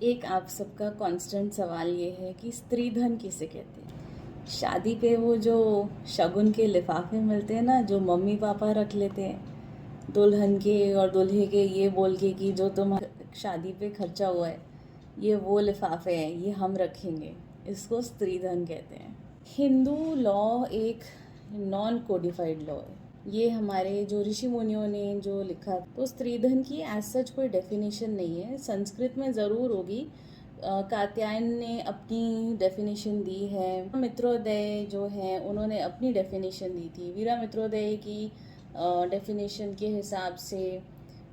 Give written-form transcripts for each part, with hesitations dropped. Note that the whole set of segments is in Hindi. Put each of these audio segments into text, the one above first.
एक आप सबका कांस्टेंट सवाल ये है कि स्त्री धन किसे कहते हैं। शादी पे वो जो शगुन के लिफाफे मिलते हैं ना, जो मम्मी पापा रख लेते हैं दुल्हन के और दूल्हे के, ये बोल के कि जो तुम शादी पे खर्चा हुआ है ये वो लिफाफे हैं, ये हम रखेंगे, इसको स्त्री धन कहते हैं। हिंदू लॉ एक नॉन कोडिफाइड लॉ है। ये हमारे जो ऋषि मुनियों ने जो लिखा, तो स्त्री धन की एज सच कोई डेफिनेशन नहीं है। संस्कृत में ज़रूर होगी। कात्यायन ने अपनी डेफिनेशन दी है, मित्रोदय जो है उन्होंने अपनी डेफिनेशन दी थी। वीरा मित्रोदय की डेफिनेशन के हिसाब से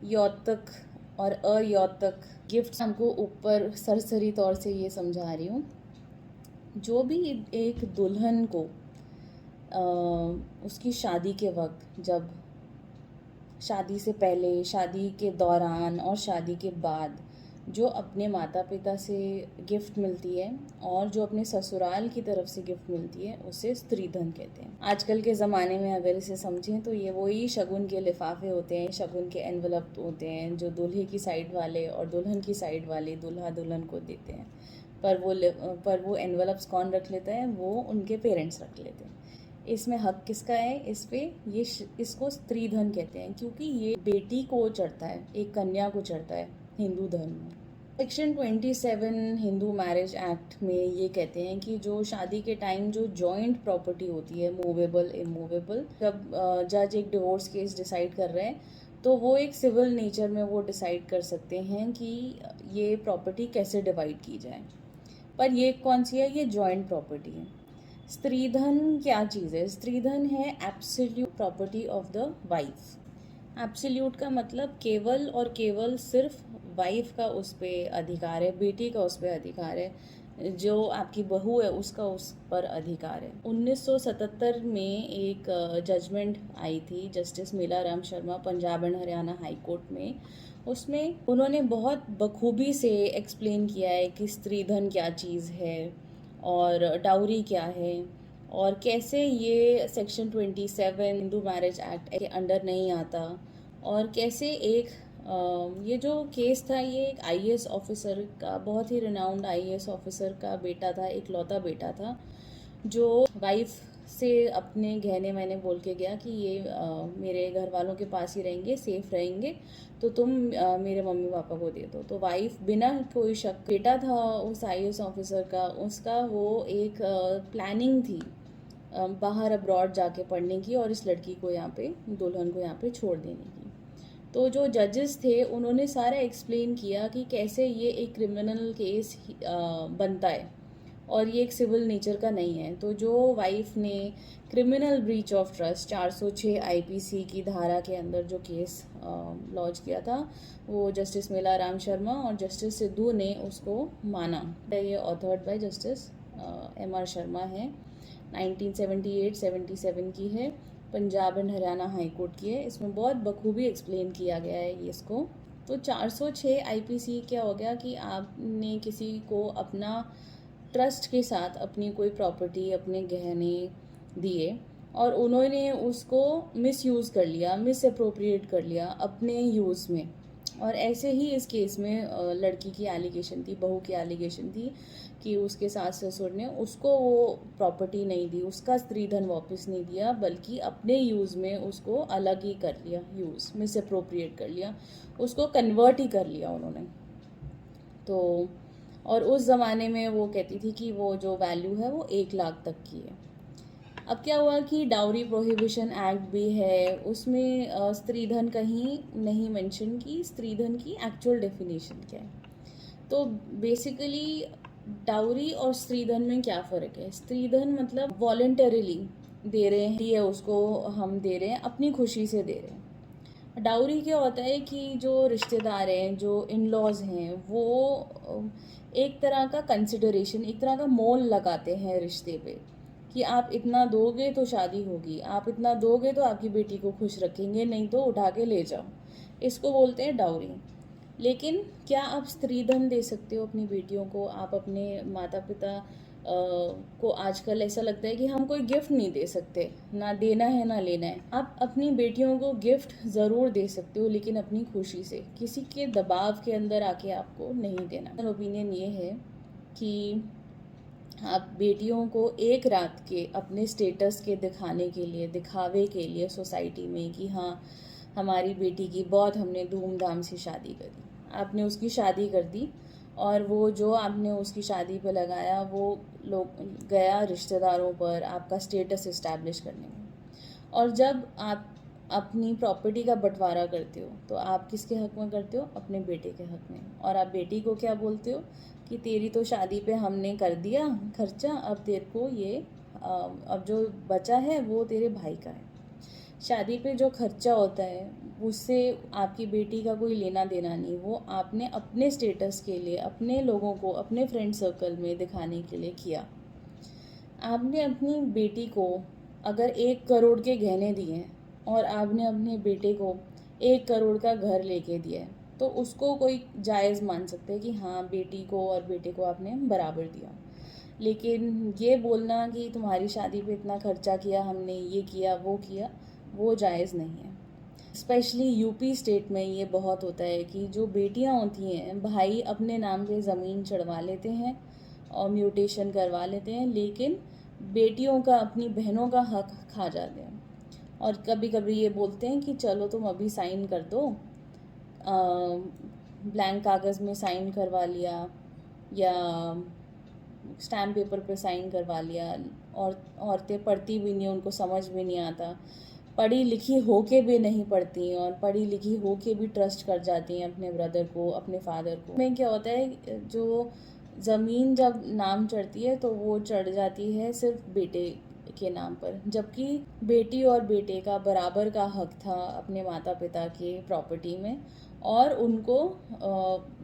यौतक और अयौतक गिफ्ट, हमको ऊपर सरसरी तौर से ये समझा रही हूँ। जो भी एक दुल्हन को उसकी शादी के वक्त, जब शादी से पहले, शादी के दौरान और शादी के बाद जो अपने माता पिता से गिफ्ट मिलती है और जो अपने ससुराल की तरफ से गिफ्ट मिलती है, उसे स्त्री धन कहते हैं। आजकल के ज़माने में अगर इसे समझें तो ये वही शगुन के लिफाफे होते हैं, शगुन के एनवलप होते हैं, जो दूल्हे की साइड वाले और दुल्हन की साइड वाले दूल्हा दुल्हन को देते हैं। पर वो एनवलप्स कौन रख लेता है? वो उनके पेरेंट्स रख लेते हैं। इसमें हक किसका है इस पे? इसको स्त्री धन कहते हैं, क्योंकि ये बेटी को चढ़ता है, एक कन्या को चढ़ता है हिंदू धर्म में। सेक्शन 27 हिंदू मैरिज एक्ट में ये कहते हैं कि जो शादी के टाइम जो जॉइंट प्रॉपर्टी होती है, मूवेबल इमूवेबल, जब जज एक डिवोर्स केस डिसाइड कर रहे हैं तो वो एक सिविल नेचर में वो डिसाइड कर सकते हैं कि ये प्रॉपर्टी कैसे डिवाइड की जाए। पर ये कौन सी है? ये जॉइंट प्रॉपर्टी है। स्त्रीधन क्या चीज़ है? स्त्रीधन है absolute property of the wife. Absolute का मतलब केवल और केवल सिर्फ वाइफ का उस पर अधिकार है, बेटी का उस पर अधिकार है, जो आपकी बहू है उसका उस पर अधिकार है। 1977 में एक जजमेंट आई थी justice Milaram Sharma, Punjab and Haryana high court में। उसमें उन्होंने बहुत बखूबी से एक्सप्लेन किया है कि स्त्रीधन क्या चीज़ है और डाउरी क्या है, और कैसे ये सेक्शन 27 हिंदू मैरिज एक्ट के अंडर नहीं आता, और कैसे एक ये जो केस था, ये एक आईएएस ऑफिसर का, बहुत ही रिनाउंड आईएएस ऑफिसर का बेटा था, एक लौता बेटा था, जो वाइफ से अपने गहने मैंने बोल के गया कि ये मेरे घर वालों के पास ही रहेंगे, सेफ रहेंगे, तो तुम मेरे मम्मी पापा को दे दो। तो वाइफ बिना कोई शक, बेटा था उस आईएएस ऑफिसर का, उसका वो एक प्लानिंग थी बाहर अब्रॉड जाके पढ़ने की और इस लड़की को यहाँ पे, दुल्हन को यहाँ पे छोड़ देने की। तो जो जजेस थे उन्होंने सारा एक्सप्लेन किया कि कैसे ये एक क्रिमिनल केस बनता है और ये एक सिविल नेचर का नहीं है। तो जो वाइफ ने criminal breach of trust 406 IPC की धारा के अंदर जो केस लॉन्च किया था, वो जस्टिस मेलाराम शर्मा और जस्टिस सिद्धू ने उसको माना। ये authored bye justice MR Sharma है, 1978-77 की है, Punjab and Haryana high court की है। इसमें बहुत बखूबी एक्सप्लेन किया गया है ये इसको। तो 406 आईपीसी क्या हो गया कि आपने किसी को अपना ट्रस्ट के साथ अपनी कोई प्रॉपर्टी, अपने गहने दिए और उन्होंने उसको मिसयूज़ कर लिया, मिस अप्रोप्रिएट कर लिया अपने यूज़ में। और ऐसे ही इस केस में लड़की की एलिगेशन थी, बहू की एलिगेशन थी कि उसके सास ससुर ने उसको वो प्रॉपर्टी नहीं दी, उसका स्त्रीधन वापस नहीं दिया, बल्कि अपने यूज़ में उसको अलग ही कर लिया, यूज़ मिस अप्रोप्रिएट कर लिया, उसको कन्वर्ट ही कर लिया उन्होंने। तो और उस ज़माने में वो कहती थी कि वो जो वैल्यू है वो 1 लाख तक की है। अब क्या हुआ कि डाउरी प्रोहिबिशन एक्ट भी है, उसमें स्त्रीधन कहीं नहीं मेंशन की, स्त्रीधन की एक्चुअल डेफिनेशन क्या है। तो बेसिकली डाउरी और स्त्रीधन में क्या फ़र्क है? स्त्रीधन मतलब वॉलेंटरीली दे रहे हैं, ये उसको हम दे रहे हैं, अपनी खुशी से दे रहे हैं। डाउरी क्या होता है कि जो रिश्तेदार हैं, जो इन लॉज हैं, वो एक तरह का कंसिडरेशन, एक तरह का मोल लगाते हैं रिश्ते पे कि आप इतना दोगे तो शादी होगी, आप इतना दोगे तो आपकी बेटी को खुश रखेंगे, नहीं तो उठा के ले जाओ। इसको बोलते हैं डाउरी। लेकिन क्या आप स्त्रीधन दे सकते हो अपनी बेटियों को? आप अपने माता पिता को आजकल ऐसा लगता है कि हम कोई गिफ्ट नहीं दे सकते, ना देना है ना लेना है। आप अपनी बेटियों को गिफ्ट ज़रूर दे सकते हो, लेकिन अपनी खुशी से, किसी के दबाव के अंदर आके आपको नहीं देना। ओपिनियन ये है कि आप बेटियों को एक रात के अपने स्टेटस के दिखाने के लिए, दिखावे के लिए सोसाइटी में कि हाँ हमारी बेटी की बहुत हमने धूमधाम से शादी करी, आपने उसकी शादी कर दी, और वो जो आपने उसकी शादी पर लगाया वो लोग गया रिश्तेदारों पर आपका स्टेटस इस्टेब्लिश करने में। और जब आप अपनी प्रॉपर्टी का बंटवारा करते हो तो आप किसके हक़ में करते हो? अपने बेटे के हक़ में। और आप बेटी को क्या बोलते हो कि तेरी तो शादी पे हमने कर दिया खर्चा, अब तेरे को ये अब जो बचा है वो तेरे भाई का है। शादी पे जो खर्चा होता है उससे आपकी बेटी का कोई लेना देना नहीं, वो आपने अपने स्टेटस के लिए, अपने लोगों को, अपने फ्रेंड सर्कल में दिखाने के लिए किया। आपने अपनी बेटी को अगर 1 करोड़ के गहने दिए हैं और आपने अपने बेटे को 1 करोड़ का घर लेके दिया है, तो उसको कोई जायज़ मान सकते हैं कि हाँ बेटी को और बेटे को आपने बराबर दिया। लेकिन ये बोलना कि तुम्हारी शादी पे इतना खर्चा किया हमने, ये किया वो किया, वो जायज़ नहीं है। स्पेशली यूपी स्टेट में ये बहुत होता है कि जो बेटियां होती हैं, भाई अपने नाम पे ज़मीन चढ़वा लेते हैं और म्यूटेशन करवा लेते हैं, लेकिन बेटियों का, अपनी बहनों का हक खा जाते हैं। और कभी कभी ये बोलते हैं कि चलो तुम अभी साइन कर दो, ब्लैंक कागज़ में साइन करवा लिया या स्टैम्प पेपर पे साइन करवा लिया। और औरतें पढ़ती भी नहीं, उनको समझ भी नहीं आता, पढ़ी लिखी हो के भी नहीं पढ़ती और पढ़ी लिखी हो के भी ट्रस्ट कर जाती हैं अपने ब्रदर को, अपने फादर को। में क्या होता है, जो ज़मीन जब नाम चढ़ती है तो वो चढ़ जाती है सिर्फ बेटे के नाम पर, जबकि बेटी और बेटे का बराबर का हक था अपने माता पिता के प्रॉपर्टी में, और उनको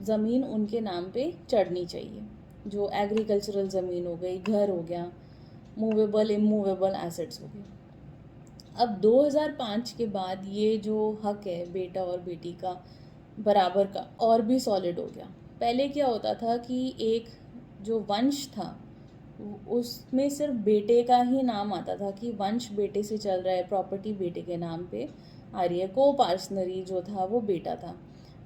ज़मीन उनके नाम पे चढ़नी चाहिए। जो एग्रीकल्चरल ज़मीन हो गई, घर हो गया, मूवेबल इमूवेबल एसेट्स हो गए। अब 2005 के बाद ये जो हक है बेटा और बेटी का बराबर का, और भी सॉलिड हो गया। पहले क्या होता था कि एक जो वंश था उसमें सिर्फ बेटे का ही नाम आता था कि वंश बेटे से चल रहा है, प्रॉपर्टी बेटे के नाम पे आ रही है, को पार्सनरी जो था वो बेटा था।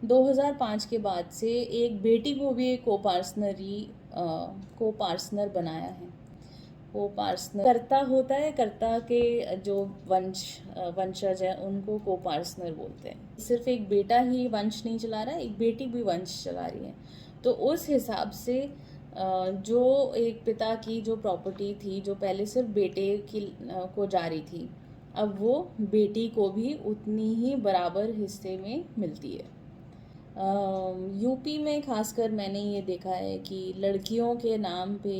2005 के बाद से एक बेटी को भी एक को पार्सनर बनाया है। वो पार्सनर कर्ता होता है, कर्ता के जो वंशज है उनको को पार्सनर बोलते हैं। सिर्फ एक बेटा ही वंश नहीं चला रहा है, एक बेटी भी वंश चला रही है। तो उस हिसाब से जो एक पिता की जो प्रॉपर्टी थी, जो पहले सिर्फ बेटे की को जा रही थी, अब वो बेटी को भी उतनी ही बराबर हिस्से में मिलती है। यूपी में खासकर मैंने ये देखा है कि लड़कियों के नाम पे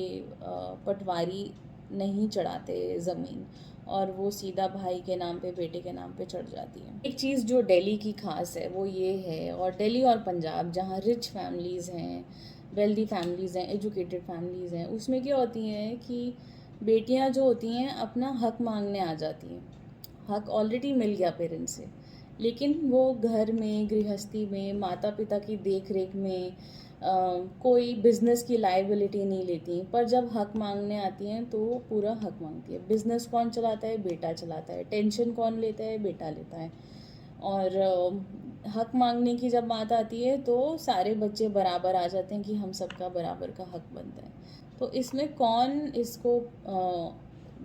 पटवारी नहीं चढ़ाते ज़मीन, और वो सीधा भाई के नाम पे, बेटे के नाम पे चढ़ जाती है। एक चीज़ जो दिल्ली की खास है वो ये है, और दिल्ली और पंजाब जहाँ रिच फैमिलीज़ हैं, वेल्दी फैमिलीज़ हैं, एजुकेटेड फैमिलीज़ हैं, उसमें क्या होती हैं कि बेटियाँ जो होती हैं अपना हक मांगने आ जाती हैं। हक ऑलरेडी मिल गया पेरेंट्स से, लेकिन वो घर में, गृहस्थी में, माता पिता की देख रेख में कोई बिज़नेस की लायबिलिटी नहीं लेती, पर जब हक मांगने आती हैं तो पूरा हक मांगती है। बिज़नेस कौन चलाता है? बेटा चलाता है। टेंशन कौन लेता है? बेटा लेता है। और हक मांगने की जब बात आती है तो सारे बच्चे बराबर आ जाते हैं कि हम सबका बराबर का हक बनता है। तो इसमें कौन इसको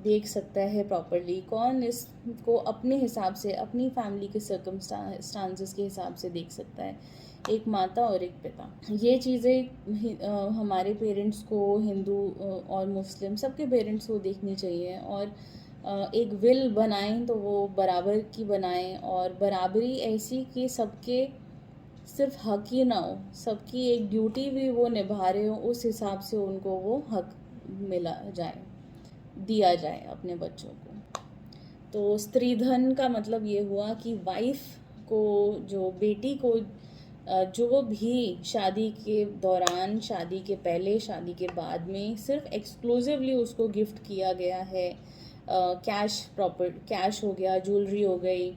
देख सकता है प्रॉपरली, कौन इसको अपने हिसाब से, अपनी फैमिली के सर्कमस्टांसेस के हिसाब से देख सकता है? एक माता और एक पिता। ये चीज़ें हमारे पेरेंट्स को, हिंदू और मुस्लिम सबके पेरेंट्स को देखनी चाहिए, और एक विल बनाएं तो वो बराबर की बनाएं, और बराबरी ऐसी कि सबके सिर्फ हक ही ना हो, सबकी एक ड्यूटी भी वो निभा रहे हो, उस हिसाब से उनको वो हक मिला जाए, दिया जाए अपने बच्चों को। तो स्त्रीधन का मतलब ये हुआ कि वाइफ को, जो बेटी को जो भी शादी के दौरान, शादी के पहले, शादी के बाद में सिर्फ एक्सक्लूसिवली उसको गिफ्ट किया गया है कैश हो गया, ज्वेलरी हो गई,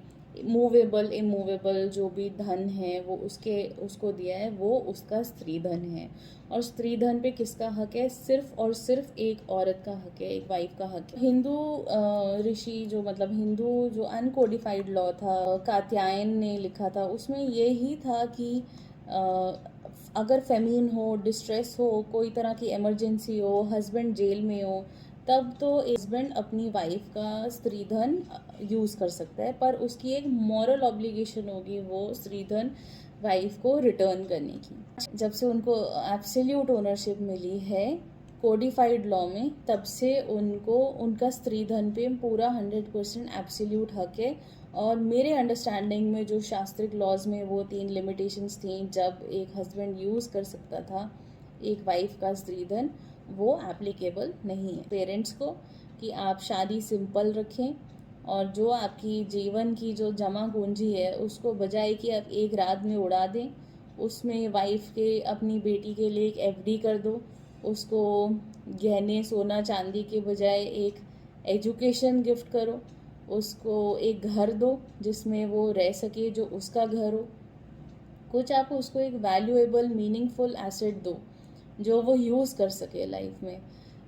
मूवेबल इमूवेबल जो भी धन है वो उसको दिया है, वो उसका स्त्री धन है। और स्त्री धन पे किसका हक है? सिर्फ और सिर्फ एक औरत का हक है, एक वाइफ का हक है। हिंदू ऋषि जो मतलब हिंदू जो अनकोडिफाइड लॉ था, कात्यायन ने लिखा था, उसमें ये ही था कि अगर फेमिन हो, डिस्ट्रेस हो, कोई तरह की इमरजेंसी हो, हस्बैंड जेल में हो, तब तो हस्बैंड अपनी वाइफ का स्त्रीधन यूज़ कर सकता है, पर उसकी एक मॉरल ऑब्लिगेशन होगी वो स्त्रीधन वाइफ को रिटर्न करने की। जब से उनको एब्सोल्यूट ओनरशिप मिली है कोडिफाइड लॉ में, तब से उनको उनका स्त्रीधन पे पूरा 100% एब्सोल्यूट हक है। और मेरे अंडरस्टैंडिंग में जो शास्त्रिक लॉज में वो 3 लिमिटेशंस थी जब एक हस्बैंड यूज़ कर सकता था एक वाइफ का स्त्रीधन, वो एप्लीकेबल नहीं है। पेरेंट्स को कि आप शादी सिंपल रखें, और जो आपकी जीवन की जो जमा पूंजी है उसको बजाय कि आप एक रात में उड़ा दें, उसमें वाइफ के अपनी बेटी के लिए एक एफडी कर दो, उसको गहने सोना चांदी के बजाय एक एजुकेशन गिफ्ट करो, उसको एक घर दो जिसमें वो रह सके, जो उसका घर हो। कुछ आप उसको एक वैल्यूएबल मीनिंगफुल एसेट दो जो वो यूज़ कर सके लाइफ में,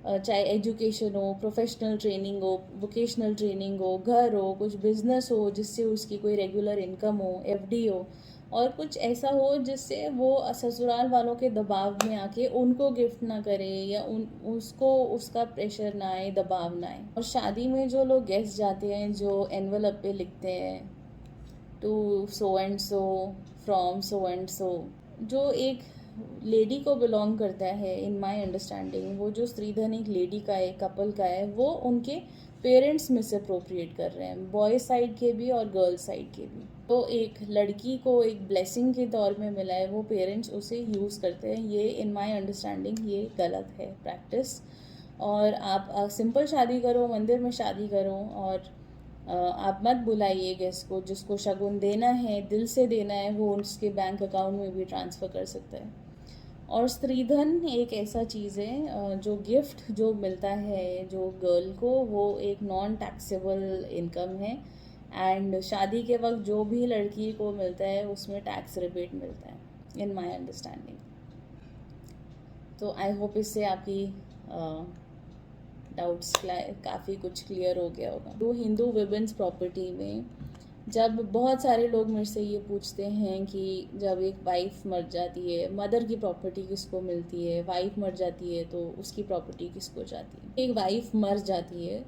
चाहे एजुकेशन हो, प्रोफेशनल ट्रेनिंग हो, वोकेशनल ट्रेनिंग हो, घर हो, कुछ बिजनेस हो जिससे उसकी कोई रेगुलर इनकम हो, एफडी हो, और कुछ ऐसा हो जिससे वो ससुराल वालों के दबाव में आके उनको गिफ्ट ना करे, या उसको उसका प्रेशर ना आए, दबाव ना आए। और शादी में जो लोग गेस्ट जाते हैं जो एनवलप पे लिखते हैं to so and so, from so and so, जो एक लेडी को बिलोंग करता है इन माय अंडरस्टैंडिंग, वो जो स्त्रीधन एक लेडी का है, कपल का है, वो उनके पेरेंट्स में से अप्रोप्रिएट कर रहे हैं, बॉय साइड के भी और गर्ल साइड के भी। तो एक लड़की को एक ब्लेसिंग के तौर में मिला है, वो पेरेंट्स उसे यूज़ करते हैं। ये इन माय अंडरस्टैंडिंग ये गलत है प्रैक्टिस। और आप सिंपल शादी करो, मंदिर में शादी करो, और आप मत बुलाइए गेस्ट को। जिसको शगुन देना है, दिल से देना है, वो उसके बैंक अकाउंट में भी ट्रांसफ़र कर सकता है। और स्त्रीधन एक ऐसा चीज़ है जो गिफ्ट जो मिलता है जो गर्ल को, वो एक नॉन टैक्सेबल इनकम है, एंड शादी के वक्त जो भी लड़की को मिलता है उसमें टैक्स रिबेट मिलता है इन माय अंडरस्टैंडिंग। तो आई होप इससे आपकी डाउट्स काफ़ी कुछ क्लियर हो गया होगा। तो हिंदू विमेंस प्रॉपर्टी में जब बहुत सारे लोग मेरे से ये पूछते हैं कि जब एक वाइफ मर जाती है, मदर की प्रॉपर्टी किसको मिलती है, वाइफ मर जाती है तो उसकी प्रॉपर्टी किसको जाती है। एक वाइफ मर जाती है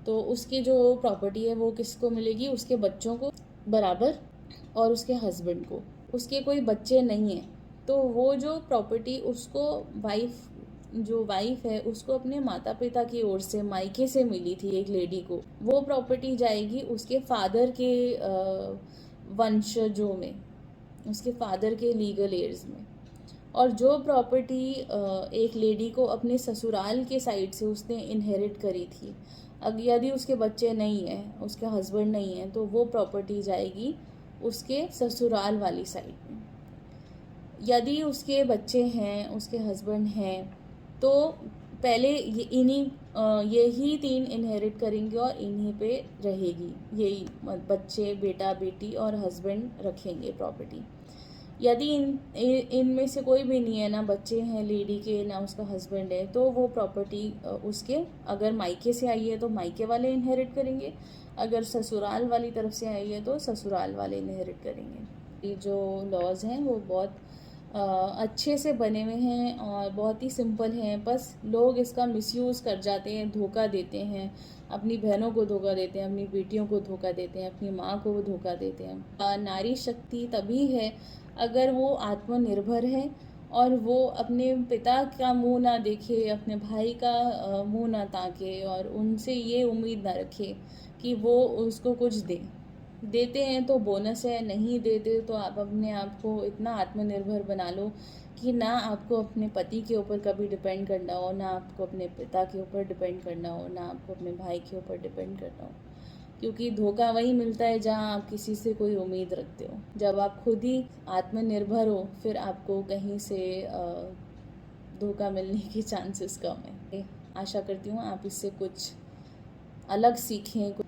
तो उसकी जो प्रॉपर्टी है वो किसको मिलेगी? उसके बच्चों को बराबर, और उसके हस्बैंड को। उसके कोई बच्चे नहीं हैं तो वो जो प्रॉपर्टी उसको जो वाइफ है उसको अपने माता पिता की ओर से मायके से मिली थी एक लेडी को, वो प्रॉपर्टी जाएगी उसके फादर के वंशजों में, उसके फादर के लीगल एयर्स में। और जो प्रॉपर्टी एक लेडी को अपने ससुराल के साइड से उसने इनहेरिट करी थी, यदि उसके बच्चे नहीं हैं, उसके हस्बैंड नहीं है, तो वो प्रॉपर्टी जाएगी उसके ससुराल वाली साइड में। यदि उसके बच्चे हैं, उसके हस्बैंड हैं, तो पहले यही 3 इनहेरिट करेंगे और इन्हीं पे रहेगी, यही बच्चे, बेटा बेटी और हस्बैंड रखेंगे प्रॉपर्टी। यदि इनमें से कोई भी नहीं है, ना बच्चे हैं लेडी के, ना उसका हस्बैंड है, तो वो प्रॉपर्टी उसके अगर मायके से आई है तो मायके वाले इनहेरिट करेंगे, अगर ससुराल वाली तरफ से आई है तो ससुराल वाले इनहेरिट करेंगे। ये जो लॉज हैं वो बहुत अच्छे से बने हुए हैं और बहुत ही सिंपल हैं, बस लोग इसका मिसयूज़ कर जाते हैं, धोखा देते हैं, अपनी बहनों को धोखा देते हैं, अपनी बेटियों को धोखा देते हैं, अपनी माँ को धोखा देते हैं। नारी शक्ति तभी है अगर वो आत्मनिर्भर है और वो अपने पिता का मुंह ना देखे, अपने भाई का मुंह ना ताके, और उनसे ये उम्मीद ना रखे कि वो उसको कुछ देते हैं तो बोनस है, नहीं देते तो आप अपने आप को इतना आत्मनिर्भर बना लो कि ना आपको अपने पति के ऊपर कभी डिपेंड करना हो, ना आपको अपने पिता के ऊपर डिपेंड करना हो, ना आपको अपने भाई के ऊपर डिपेंड करना हो। क्योंकि धोखा वही मिलता है जहाँ आप किसी से कोई उम्मीद रखते हो। जब आप खुद ही आत्मनिर्भर हो फिर आपको कहीं से धोखा मिलने के चांसेस कम है। आशा करती हूँ आप इससे कुछ अलग सीखें।